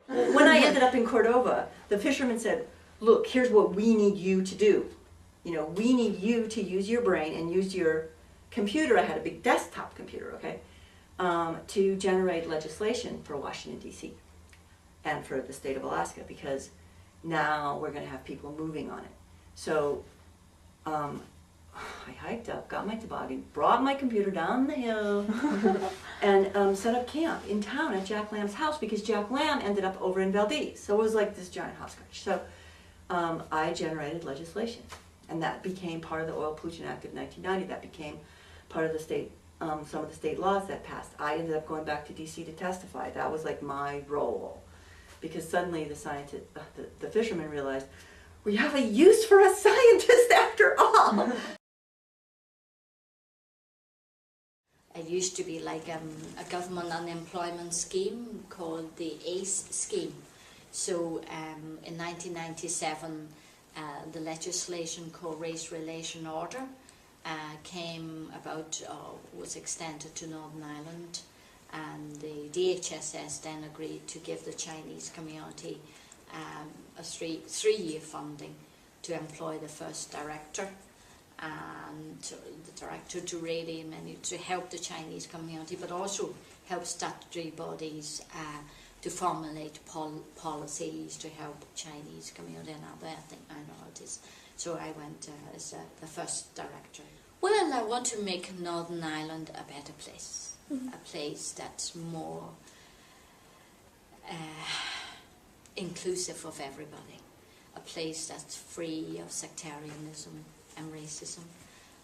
When I ended up in Cordova, the fisherman said, look, here's what we need you to do. You know, we need you to use your brain and use your computer. I had a big desktop computer, okay, to generate legislation for Washington, D.C. and for the state of Alaska, because now we're going to have people moving on it. So I hiked up, got my toboggan, brought my computer down the hill, and set up camp in town at Jack Lamb's house, because Jack Lamb ended up over in Valdez. So it was like this giant hopscotch. So I generated legislation, and that became part of the Oil Pollution Act of 1990. That became part of the state, some of the state laws that passed. I ended up going back to D.C. to testify. That was like my role, because suddenly the scientist, the fishermen realized, we have a use for a scientist after all. It used to be like a government unemployment scheme called the ACE scheme. So in 1997, the legislation called Race Relation Order came about, was extended to Northern Ireland, and the DHSS then agreed to give the Chinese community a three-year funding to employ the first director, and the director to really to help the Chinese community, but also help statutory bodies to formulate policies to help Chinese community and other ethnic minorities. So I went as the first director. Well, I want to make Northern Ireland a better place, a place that's more inclusive of everybody, a place that's free of sectarianism and racism,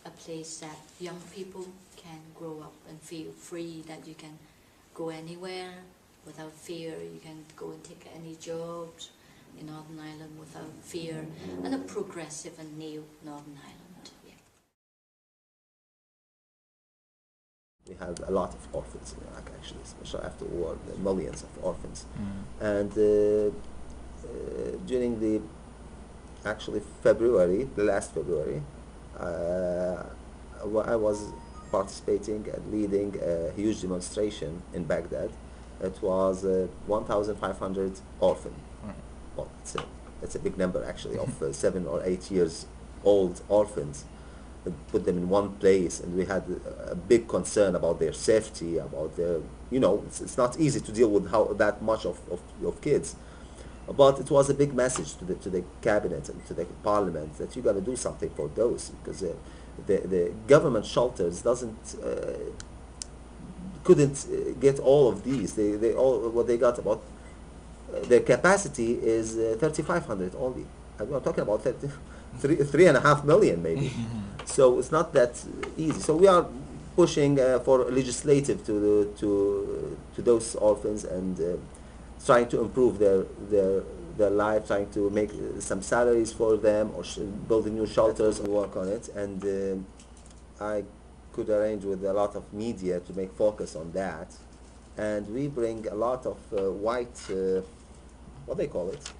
a place that young people can grow up and feel free, that you can go anywhere without fear, you can go and take any jobs in Northern Ireland without fear, and a progressive and new Northern Ireland. Yeah. We have a lot of orphans in Iraq, actually, especially after the war, millions of orphans. And during the February, the last February, I was participating and leading a huge demonstration in Baghdad. It was 1,500 orphans. Well, it's a big number, actually, of 7 or 8 years old orphans. Put them in one place, and we had a big concern about their safety, about their, you know, it's not easy to deal with that much of kids. But it was a big message to the cabinet and to the parliament that you got to do something for those, because the government shelters couldn't get all of these. They all, what they got about their capacity is 3,500 only. I'm talking about 3.5 million maybe. So it's not that easy. So we are pushing for legislative to those orphans, and trying to improve their life, trying to make some salaries for them, or building new shelters and work on it. And I could arrange with a lot of media to make focus on that. And we bring a lot of white, what they call it?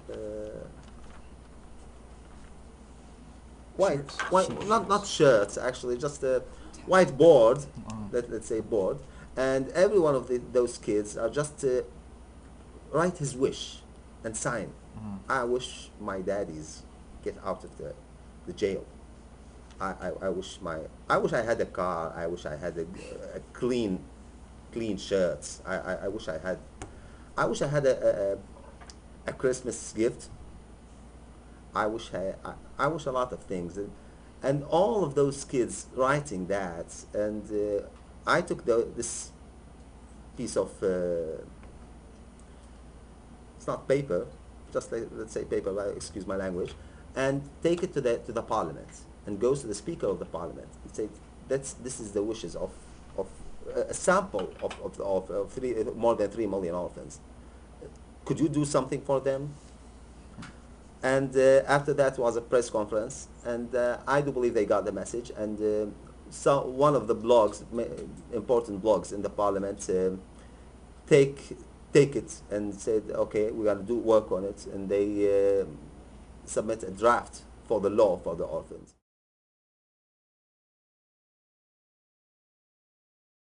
White, not shirts, actually, just a white board, let's say board. And every one of those kids are just write his wish and sign. I wish my daddies get out of the jail. I wish I had a car. I wish I had a clean shirts. I wish I had a Christmas gift. I wish a lot of things, and all of those kids writing that, and I took this piece of it's not paper, just let's say paper, excuse my language, and take it to the parliament, and goes to the speaker of the parliament and say this is the wishes of a sample of more than 3 million orphans. Could you do something for them? And after that was a press conference, and I do believe they got the message. And so one of the blogs, important blogs in the parliament, take it and said, okay, we got to do work on it, and they submit a draft for the law for the orphans.